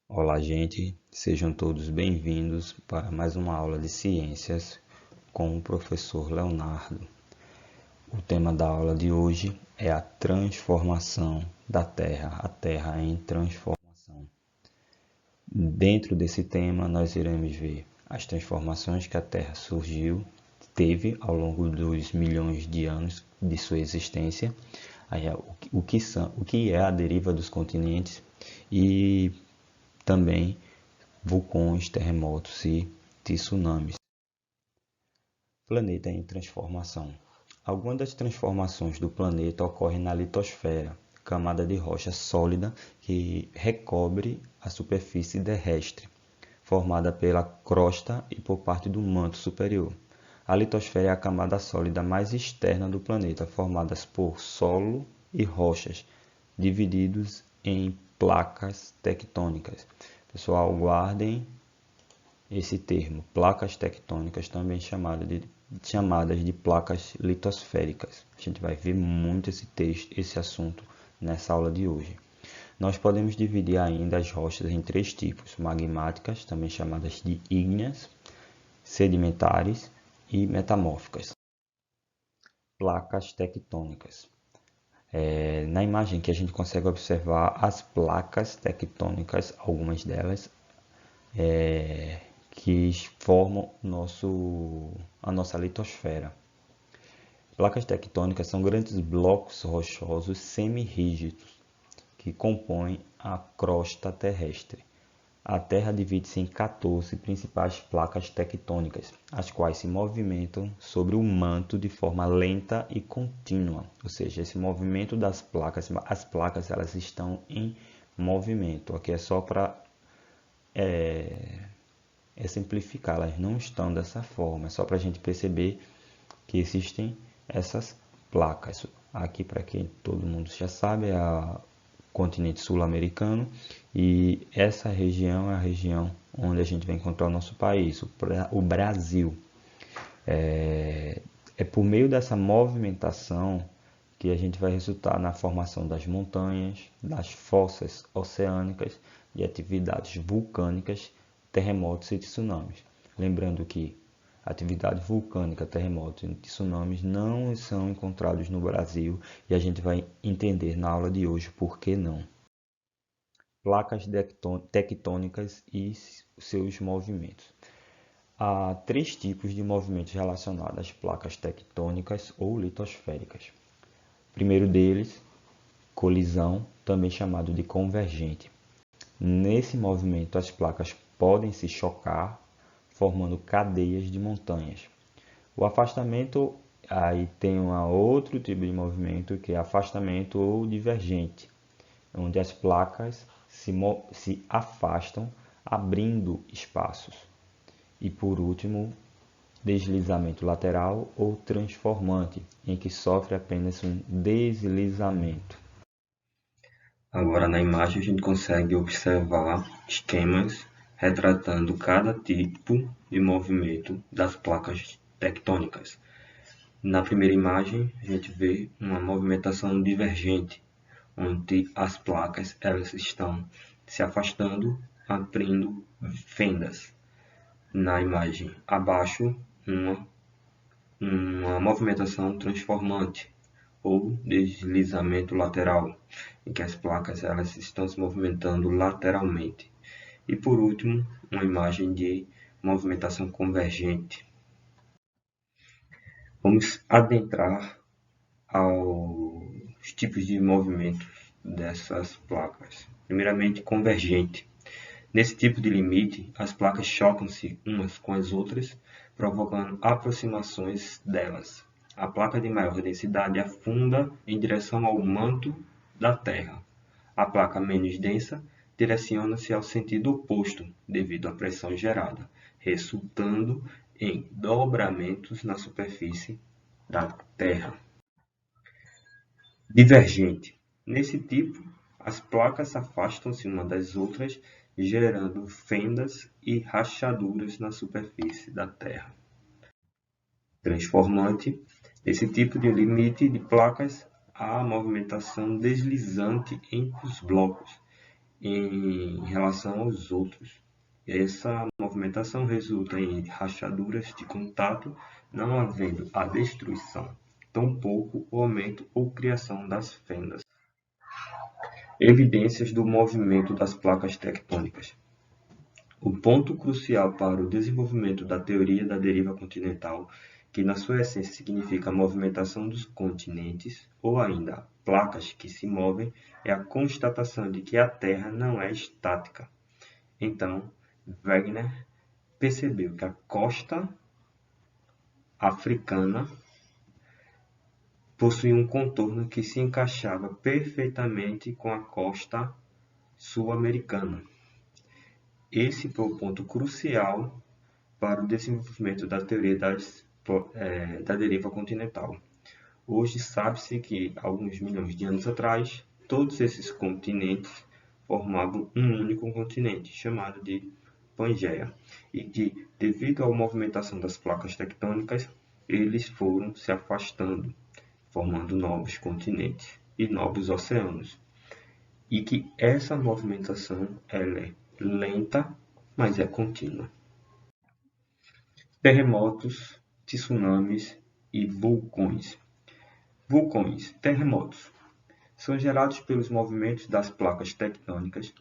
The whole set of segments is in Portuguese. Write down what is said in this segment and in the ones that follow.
Olá, gente, sejam todos bem-vindos para mais uma aula de ciências com o professor Leonardo. O tema da aula de hoje é a transformação da Terra, a Terra em transformação. Dentro desse tema, nós iremos ver as transformações que a Terra teve ao longo dos milhões de anos de sua existência, o que é a deriva dos continentes e também vulcões, terremotos e tsunamis. Planeta em transformação. Algumas das transformações do planeta ocorrem na litosfera, camada de rocha sólida que recobre a superfície terrestre, formada pela crosta e por parte do manto superior. A litosfera é a camada sólida mais externa do planeta, formada por solo e rochas, divididos em placas tectônicas. Pessoal, guardem esse termo, placas tectônicas, também chamadas de placas litosféricas. A gente vai ver muito esse assunto nessa aula de hoje. Nós podemos dividir ainda as rochas em três tipos: magmáticas, também chamadas de ígneas, sedimentares e metamórficas. Placas tectônicas. Na imagem que a gente consegue observar as placas tectônicas, algumas delas, que formam a nossa litosfera. Placas tectônicas são grandes blocos rochosos semi-rígidos que compõem a crosta terrestre. A Terra divide-se em 14 principais placas tectônicas, as quais se movimentam sobre o manto de forma lenta e contínua. Ou seja, esse movimento das placas, as placas elas estão em movimento. Aqui é só para simplificar, elas não estão dessa forma, é só para a gente perceber que existem essas placas. Aqui, para quem todo mundo já sabe, é o continente sul-americano e essa região é a região onde a gente vai encontrar o nosso país, o Brasil. É por meio dessa movimentação que a gente vai resultar na formação das montanhas, das fossas oceânicas, de atividades vulcânicas, terremotos e tsunamis. Lembrando que atividade vulcânica, terremotos e tsunamis não são encontrados no Brasil e a gente vai entender na aula de hoje por que não. Placas tectônicas e seus movimentos. Há três tipos de movimentos relacionados às placas tectônicas ou litosféricas. O primeiro deles, colisão, também chamado de convergente. Nesse movimento, as placas podem se chocar, formando cadeias de montanhas. O afastamento, aí tem outro tipo de movimento, que é afastamento ou divergente, onde as placas se afastam, abrindo espaços. E por último, deslizamento lateral ou transformante, em que sofre apenas um deslizamento. Agora na imagem a gente consegue observar esquemas retratando cada tipo de movimento das placas tectônicas. Na primeira imagem a gente vê uma movimentação divergente, onde as placas elas estão se afastando, abrindo fendas. Na imagem abaixo, uma movimentação transformante ou deslizamento lateral, em que as placas elas estão se movimentando lateralmente. E por último, uma imagem de movimentação convergente. Vamos adentrar aos tipos de movimentos dessas placas. Primeiramente, convergente. Nesse tipo de limite, as placas chocam-se umas com as outras, provocando aproximações delas. A placa de maior densidade afunda em direção ao manto da Terra. A placa menos densa direciona-se ao sentido oposto, devido à pressão gerada, resultando em dobramentos na superfície da Terra. Divergente. Nesse tipo, as placas afastam-se umas das outras, gerando fendas e rachaduras na superfície da Terra. Transformante. Nesse tipo de limite de placas, há movimentação deslizante entre os blocos em relação aos outros. Essa movimentação resulta em rachaduras de contato, não havendo a destruição, tampouco o aumento ou criação das fendas. Evidências do movimento das placas tectônicas. O ponto crucial para o desenvolvimento da teoria da deriva continental, que na sua essência significa a movimentação dos continentes, ou ainda placas que se movem, é a constatação de que a Terra não é estática. Então, Wegener percebeu que a costa africana possuía um contorno que se encaixava perfeitamente com a costa sul-americana. Esse foi o ponto crucial para o desenvolvimento da teoria da deriva continental. Hoje sabe-se que, alguns milhões de anos atrás, todos esses continentes formavam um único continente, chamado de Pangeia, e que, devido à movimentação das placas tectônicas, eles foram se afastando, formando novos continentes e novos oceanos. E que essa movimentação ela é lenta, mas é contínua. Terremotos, tsunamis e vulcões. Vulcões, terremotos, são gerados pelos movimentos das placas tectônicas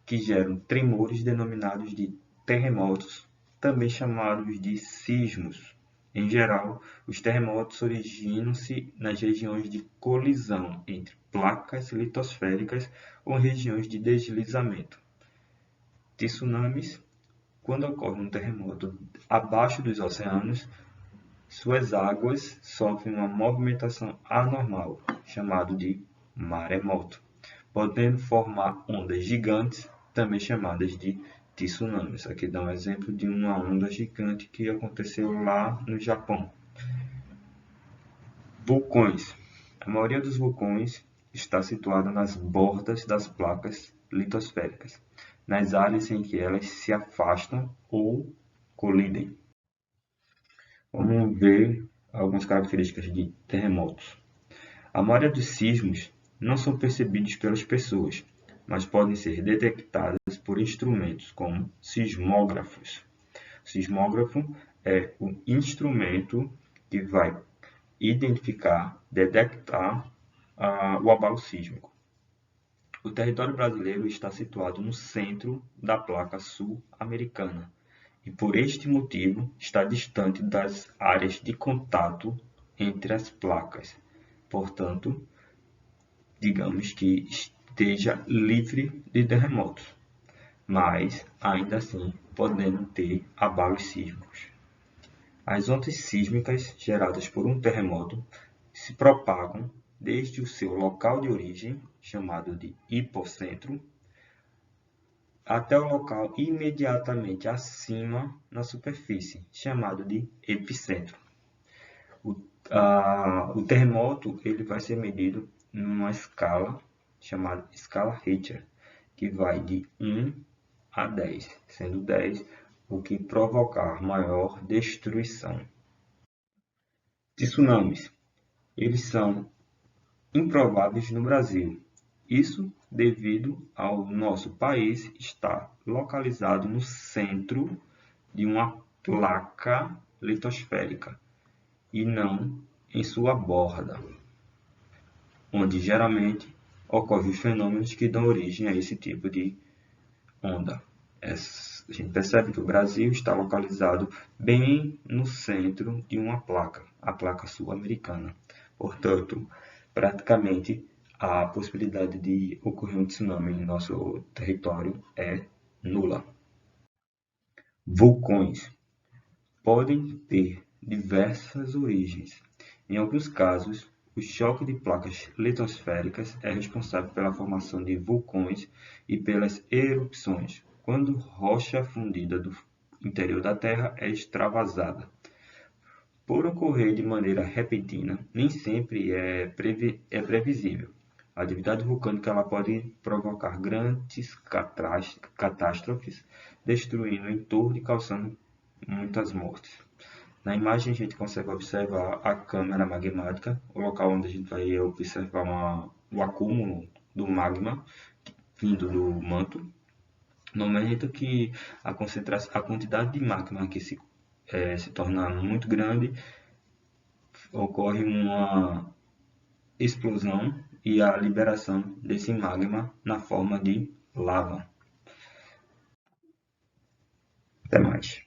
que geram tremores denominados de terremotos, também chamados de sismos. Em geral, os terremotos originam-se nas regiões de colisão entre placas litosféricas ou regiões de deslizamento. Tsunamis, quando ocorre um terremoto abaixo dos oceanos, suas águas sofrem uma movimentação anormal, chamada de maremoto, podendo formar ondas gigantes, também chamadas de tsunamis. Aqui dá um exemplo de uma onda gigante que aconteceu lá no Japão. Vulcões. A maioria dos vulcões está situada nas bordas das placas litosféricas, nas áreas em que elas se afastam ou colidem. Vamos ver algumas características de terremotos. A maioria dos sismos não são percebidos pelas pessoas, mas podem ser detectadas por instrumentos como sismógrafos. O sismógrafo é um instrumento que vai identificar, detectar o abalo sísmico. O território brasileiro está situado no centro da placa sul-americana e, por este motivo, está distante das áreas de contato entre as placas. Portanto, digamos que esteja livre de terremotos, mas, ainda assim, podendo ter abalos sísmicos. As ondas sísmicas geradas por um terremoto se propagam desde o seu local de origem, chamado de hipocentro, até o local imediatamente acima na superfície, chamado de epicentro. O terremoto ele vai ser medido numa escala chamada escala Richter, que vai de 1 a 10, sendo 10 o que provocar maior destruição. Tsunamis. Eles são improváveis no Brasil. Isso devido ao nosso país estar localizado no centro de uma placa litosférica e não em sua borda, onde geralmente ocorrem os fenômenos que dão origem a esse tipo de onda. A gente percebe que o Brasil está localizado bem no centro de uma placa, a placa sul-americana. Portanto, praticamente a possibilidade de ocorrer um tsunami em nosso território é nula. Vulcões podem ter diversas origens. Em alguns casos, o choque de placas litosféricas é responsável pela formação de vulcões e pelas erupções, quando rocha fundida do interior da Terra é extravasada. Por ocorrer de maneira repentina, nem sempre é previsível. A atividade vulcânica ela pode provocar grandes catástrofes, destruindo o entorno e causando muitas mortes. Na imagem a gente consegue observar a câmara magmática, o local onde a gente vai observar o acúmulo do magma vindo do manto. No momento que a quantidade de magma que se torna muito grande, ocorre uma explosão e a liberação desse magma na forma de lava. Até mais.